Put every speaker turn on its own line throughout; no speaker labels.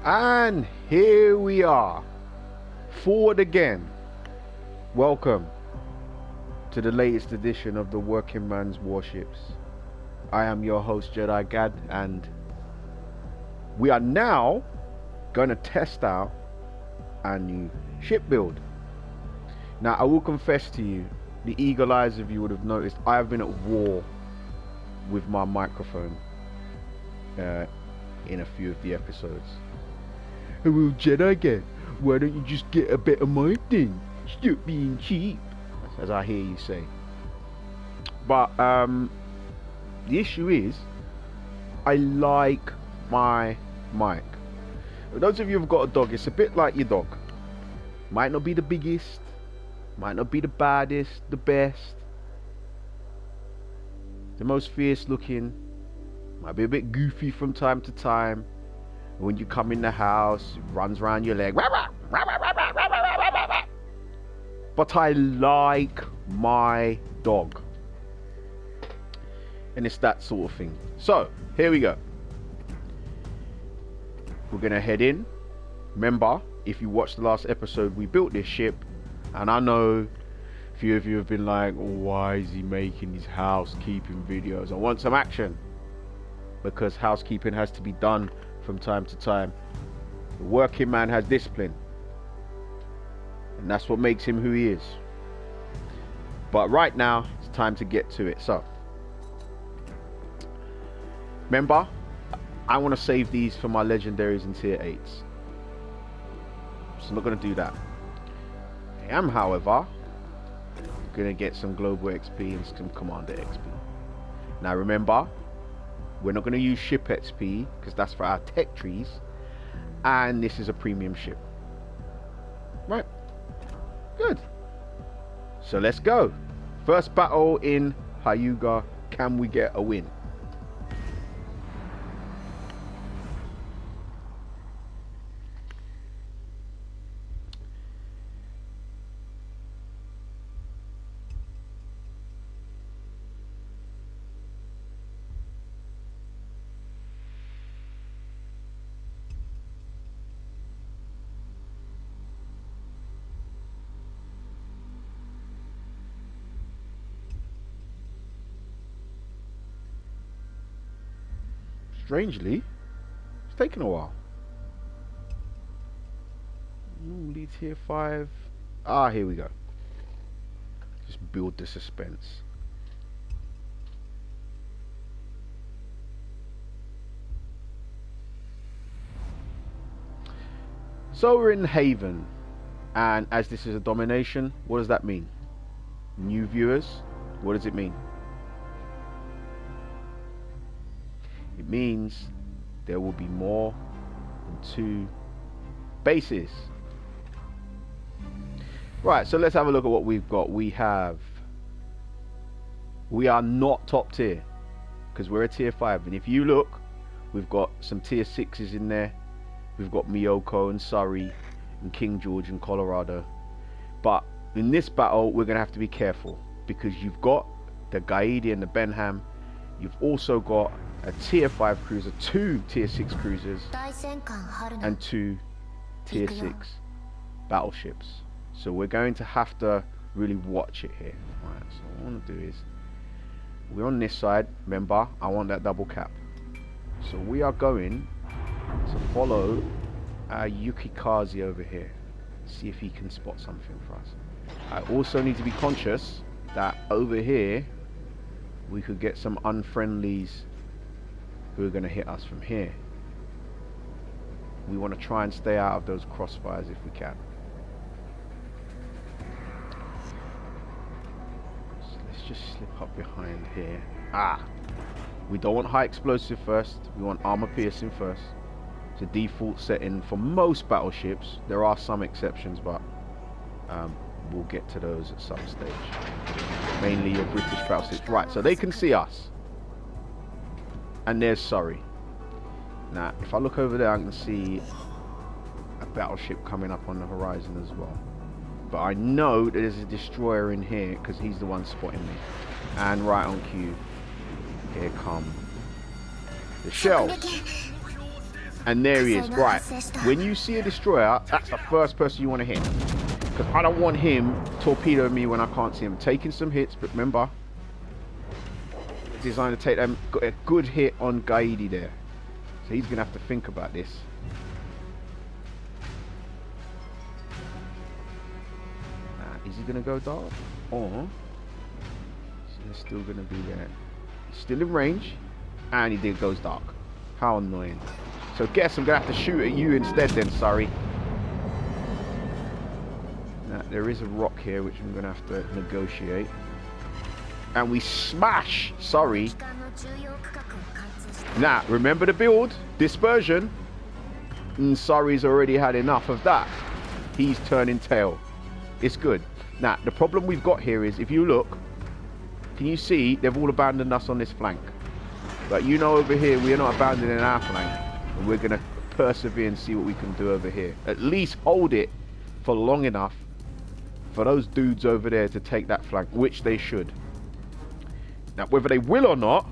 And here we are, forward again. Welcome to the latest edition of the Working Man's Warships. I am your host, Jedi Gad, and we are now going to test out our new ship build. Now, I will confess to you, the eagle eyes of you would have noticed I have been at war with my microphone in a few of the episodes. Oh, well, Jedi Gad, why don't you just get a better mic then? Stop being cheap, as I hear you say. But the issue is, I like my mic. For those of you who've got a dog, it's a bit like your dog. Might not be the biggest, might not be the baddest, the best, the most fierce looking, might be a bit goofy from time to time. When you come in the house, it runs around your leg. But I like my dog. And it's that sort of thing. So, here we go. We're going to head in. Remember, if you watched the last episode, we built this ship. And I know a few of you have been like, oh, why is he making these housekeeping videos? I want some action. Because housekeeping has to be done from time to time. The working man has discipline, and that's what makes him who he is. But right now it's time to get to it. So remember, I want to save these for my legendaries and tier 8s, so I'm not going to do that. I am, however, going to get some global XP and some commander XP. Now remember, we're not going to use ship XP because that's for our tech trees, and this is a premium ship. Right, good. So let's go. First battle in Hyuga. Can we get a win? Strangely, it's taken a while. Normally tier 5. Ah, here we go. Just build the suspense. So we're in Haven, and as this is a domination, what does that mean? New viewers, what does it mean? It means there will be more than 2 bases. Right, so let's have a look at what we've got. We are not top tier because we're a tier 5, and if you look, we've got some tier 6s in there. We've got Miyoko and Surrey and King George and Colorado. But in this battle, we're going to have to be careful because you've got the Gaidi and the Benham. You've also got a tier 5 cruiser, 2 tier 6 cruisers, and 2 tier 6 battleships. So we're going to have to really watch it here. Right, so what I want to do is, we're on this side. Remember, I want that double cap. So we are going to follow our Yukikaze over here. See if he can spot something for us. I also need to be conscious that over here we could get some unfriendlies who are going to hit us from here. We want to try and stay out of those crossfires if we can. So let's just slip up behind here. We don't want high explosive first. We want armor piercing first. It's a default setting for most battleships. There are some exceptions, but we'll get to those at some stage. Mainly your British battleships. Right, so they can see us. And there's Surrey. Now, if I look over there, I can see a battleship coming up on the horizon as well. But I know that there's a destroyer in here because he's the one spotting me. And right on cue, here come the shells. And there he is. Right, when you see a destroyer, that's the first person you want to hit. Because I don't want him torpedoing me when I can't see him. Taking some hits, but remember, designed to take them. Got a good hit on Gaidi there. So he's going to have to think about this. Is he going to go dark? Or he's still going to be there. He's still in range. And he did goes dark. How annoying. So guess I'm going to have to shoot at you instead then, sorry. Now, there is a rock here which I'm going to have to negotiate. And we smash! Sorry. Now, remember the build? Dispersion. Sorry's already had enough of that. He's turning tail. It's good. Now, the problem we've got here is, if you look, can you see they've all abandoned us on this flank? But you know over here, we're not abandoning our flank. And we're going to persevere and see what we can do over here. At least hold it for long enough for those dudes over there to take that flank, which they should. Now, whether they will or not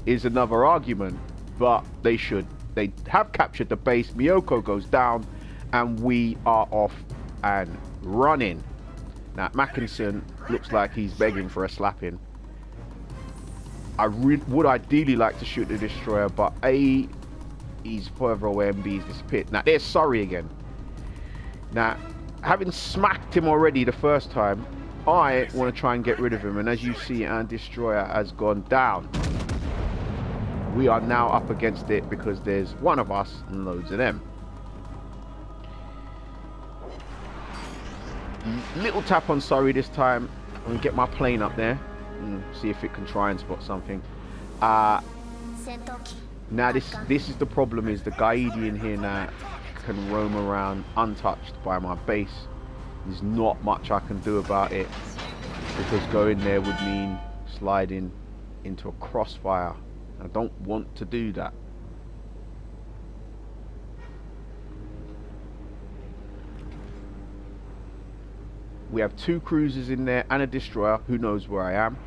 is another argument, but they should. They have captured the base. Miyoko goes down, and we are off and running. Now, Mackinson looks like he's begging for a slapping. I would ideally like to shoot the destroyer, but A, he's further away, and B, he's disappeared. Now, there's Surrey again. Now, having smacked him already the first time, I want to try and get rid of him. And as you see, our destroyer has gone down. We are now up against it because there's one of us and loads of them. Little tap on Surrey this time. I'm going to get my plane up there. See if it can try and spot something. Now this is the problem, is the Gaidi in here now can roam around untouched by my base. There's not much I can do about it, because going there would mean sliding into a crossfire. I don't want to do that. We have 2 cruisers in there and a destroyer, who knows where I am,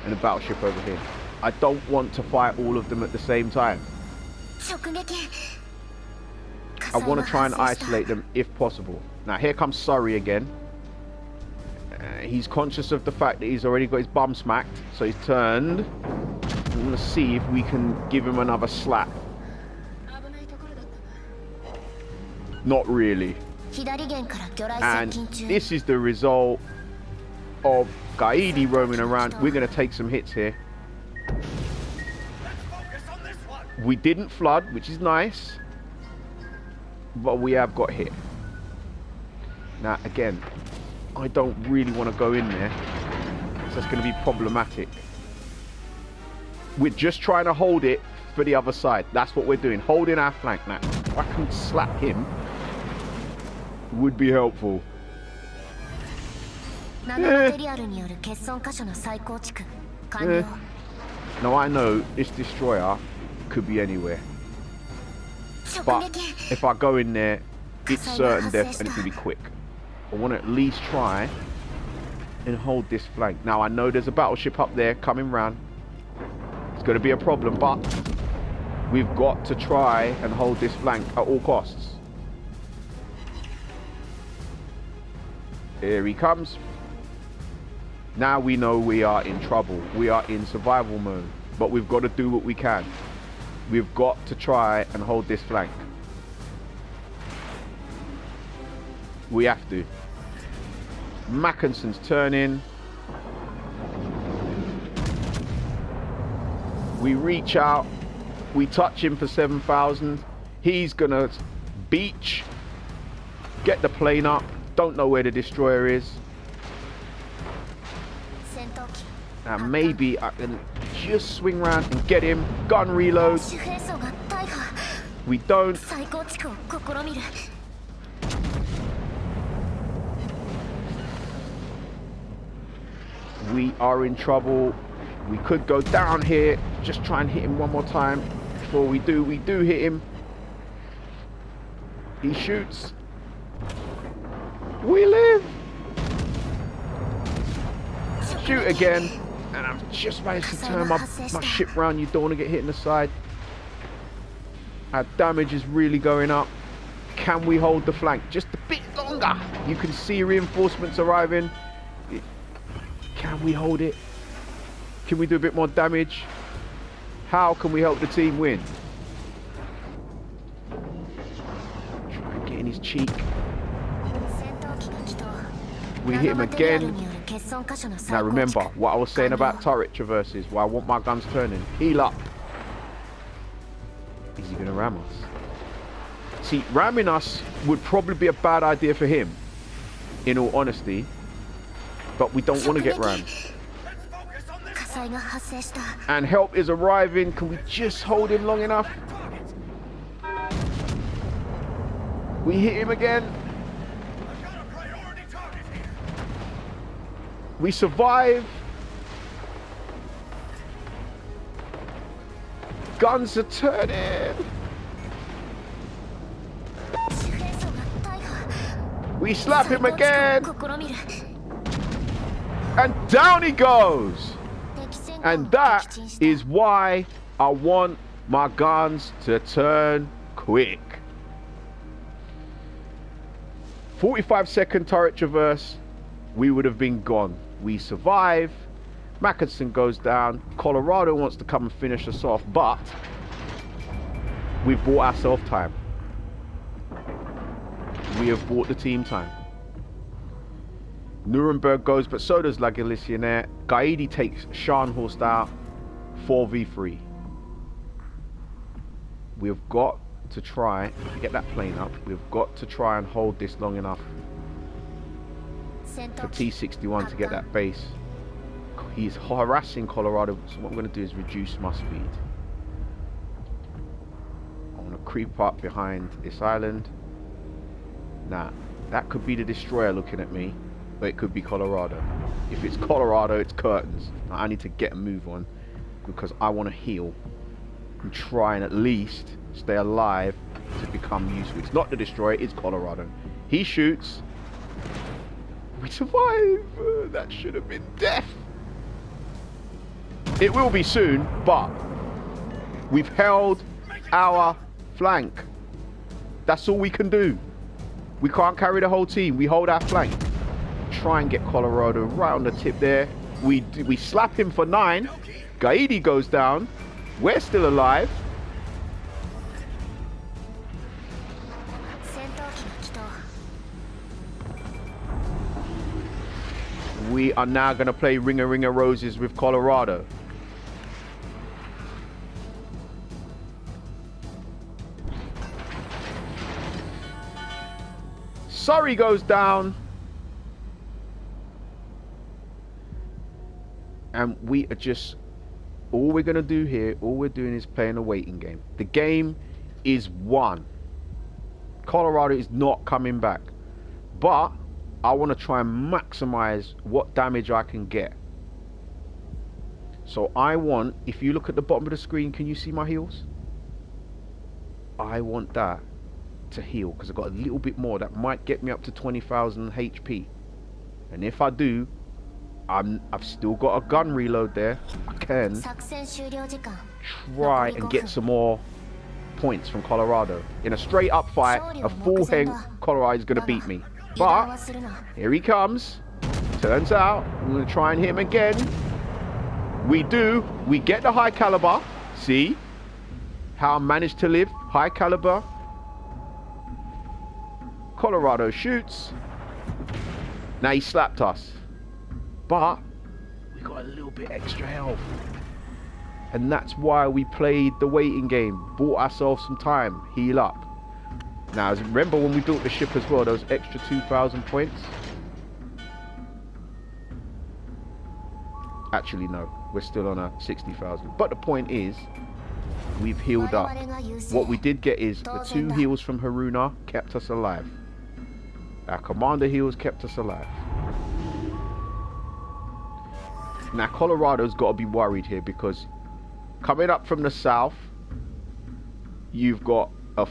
and a battleship over here. I don't want to fight all of them at the same time. I want to try and isolate them if possible. Now here comes Surrey again. He's conscious of the fact that he's already got his bum smacked, so he's turned. I'm going to see if we can give him another slap. Not really. And this is the result of Gaidi roaming around. We're going to take some hits here. We didn't flood, which is nice, but we have got hit. Now again, I don't really want to go in there, so that's going to be problematic. We're just trying to hold it for the other side. That's what we're doing, holding our flank. Now if I can slap him, would be helpful. Now I know this destroyer could be anywhere, but if I go in there, it's certain death, and it can be quick. I want to at least try and hold this flank. Now I know there's a battleship up there coming round. It's going to be a problem, but we've got to try and hold this flank at all costs. Here he comes. Now we know we are in trouble. We are in survival mode, but we've got to do what we can. We've got to try and hold this flank. We have to. Mackinson's turning. We reach out. We touch him for 7,000. He's gonna beach. Get the plane up. Don't know where the destroyer is. Now maybe I can just swing around and get him. Gun reload. We don't. We are in trouble. We could go down here. Just try and hit him one more time. Before we do hit him. He shoots. We live. Shoot again. And I've just managed to turn my ship round. You don't want to get hit in the side. Our damage is really going up. Can we hold the flank just a bit longer? You can see reinforcements arriving. Can we hold it? Can we do a bit more damage? How can we help the team win? Try and get in his cheek. We hit him again. Now remember what I was saying about turret traverses, why I want my guns turning. Heal up. Is he going to ram us? See, ramming us would probably be a bad idea for him, in all honesty. But we don't want to get rammed. And help is arriving. Can we just hold him long enough? We hit him again. We survive. Guns are turning. We slap him again. And down he goes. And that is why I want my guns to turn quick. 45-second turret traverse. We would have been gone. We survive. Mackinson goes down. Colorado wants to come and finish us off, but we've bought ourselves time. We have bought the team time. Nuremberg goes, but so does La Galicianaire. Gaidi takes Scharnhorst out. 4v3. We've got to try to get that plane up. We've got to try and hold this long enough for T-61 to get that base. He's harassing Colorado, so what I'm going to do is reduce my speed. I want to creep up behind this island. Now, that could be the destroyer looking at me, but it could be Colorado. If it's Colorado, it's curtains. Now, I need to get a move on because I want to heal and try and at least stay alive to become useful. It's not the destroyer, it's Colorado. He shoots. We survive. That should have been death. It will be soon, but we've held our flank. That's all we can do. We can't carry the whole team. We hold our flank. Try and get Colorado right on the tip there. We slap him for 9. Gaidi goes down. We're still alive. We are now going to play Ring a Roses with Colorado. Surrey goes down. And we are just... all we're going to do here, all we're doing is playing a waiting game. The game is won. Colorado is not coming back. But I want to try and maximize what damage I can get. So I want, if you look at the bottom of the screen, can you see my heals? I want that to heal because I've got a little bit more that might get me up to 20,000 HP. And if I do, I've still got a gun reload there. I can try and get some more points from Colorado. In a straight up fight, a full hang, Colorado is going to beat me. But here he comes. Turns out I'm going to try and hit him again. We do. We get the high caliber. See how I managed to live. High caliber. Colorado shoots. Now he slapped us. But we got a little bit extra health. And that's why we played the waiting game. Bought ourselves some time. Heal up. Now, remember when we built the ship as well, those extra 2,000 points? Actually, no. We're still on a 60,000. But the point is, we've healed up. What we did get is the 2 heals from Haruna kept us alive. Our commander heals kept us alive. Now, Colorado's got to be worried here because coming up from the south, you've got a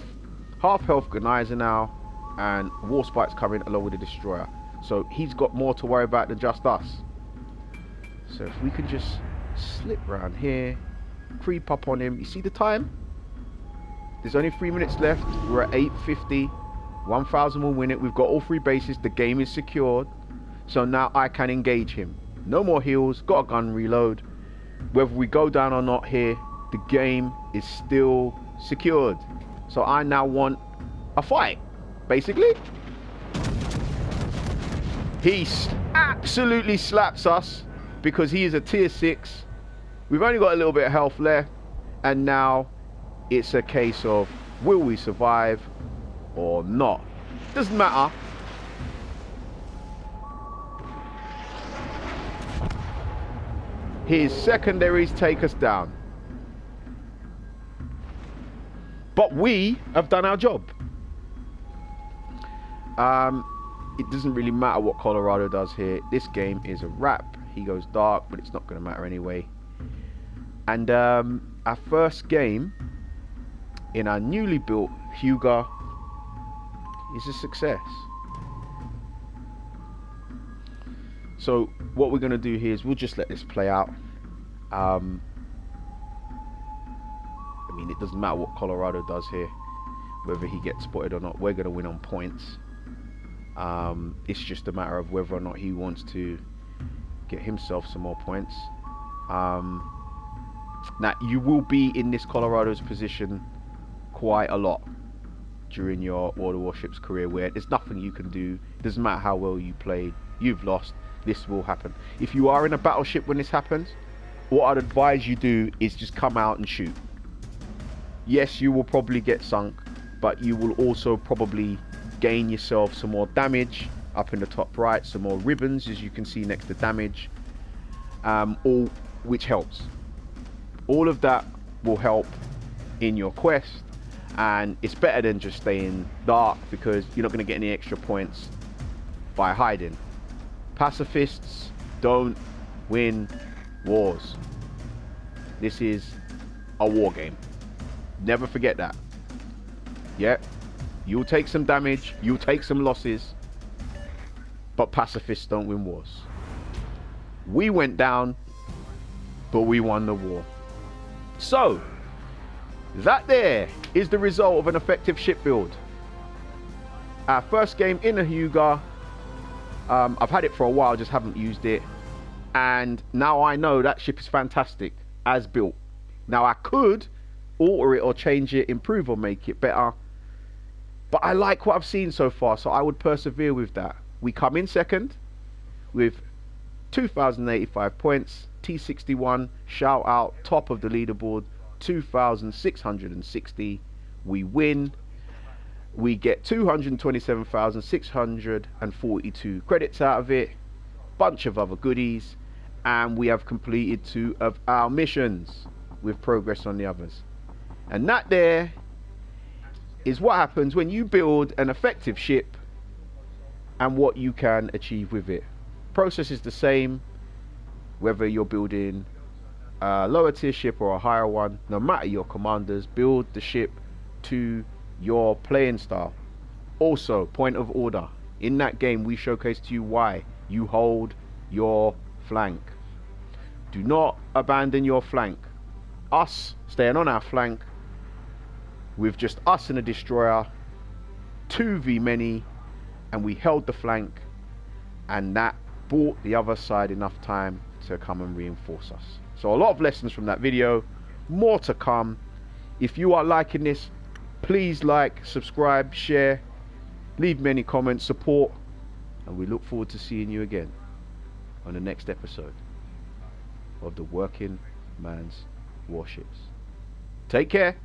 half health Ganizer now, and Warspite's coming along with the destroyer. So he's got more to worry about than just us. So if we can just slip round here, creep up on him. You see the time? There's only 3 minutes left. We're at 850. 1000 will win it. We've got all 3 bases. The game is secured. So now I can engage him. No more heals. Got a gun reload. Whether we go down or not here, the game is still secured. So I now want a fight, basically. He absolutely slaps us because he is a tier 6. We've only got a little bit of health left, and now it's a case of will we survive or not. Doesn't matter. His secondaries take us down. But we have done our job. It doesn't really matter what Colorado does here. This game is a wrap. He goes dark, but it's not going to matter anyway. And our first game in our newly built Huga is a success. So what we're going to do here is we'll just let this play out. I mean, it doesn't matter what Colorado does here, whether he gets spotted or not. We're going to win on points. It's just a matter of whether or not he wants to get himself some more points. Now, you will be in this Colorado's position quite a lot during your World of Warships career, where there's nothing you can do. It doesn't matter how well you played. You've lost. This will happen. If you are in a battleship when this happens, what I'd advise you do is just come out and shoot. Yes, you will probably get sunk, but you will also probably gain yourself some more damage up in the top right, some more ribbons, as you can see next to damage, all which helps. All of that will help in your quest, and it's better than just staying dark, because you're not going to get any extra points by hiding. Pacifists don't win wars. This is a war game. Never forget that. Yeah, you'll take some damage, you'll take some losses, but pacifists don't win wars. We went down, but we won the war. So that there is the result of an effective ship build. Our first game in a Huga. I've had it for a while, just haven't used it, and now I know that ship is fantastic as built. Now I could alter it or change it, improve or make it better, but I like what I've seen so far, so I would persevere with that. We come in second with 2,085 points. T61, shout out, top of the leaderboard, 2,660. We win. We get 227,642 credits out of it, bunch of other goodies, and we have completed 2 of our missions with progress on the others. And that there is what happens when you build an effective ship and what you can achieve with it. Process is the same whether you're building a lower tier ship or a higher one. No matter your commanders, build the ship to your playing style. Also, point of order, in that game we showcase to you why you hold your flank. Do not abandon your flank. Us staying on our flank with just us and a destroyer, 2v many, and we held the flank, and that bought the other side enough time to come and reinforce us. So a lot of lessons from that video, more to come. If you are liking this, please like, subscribe, share, leave me any comments, support, and we look forward to seeing you again on the next episode of the Working Man's Warships. Take care.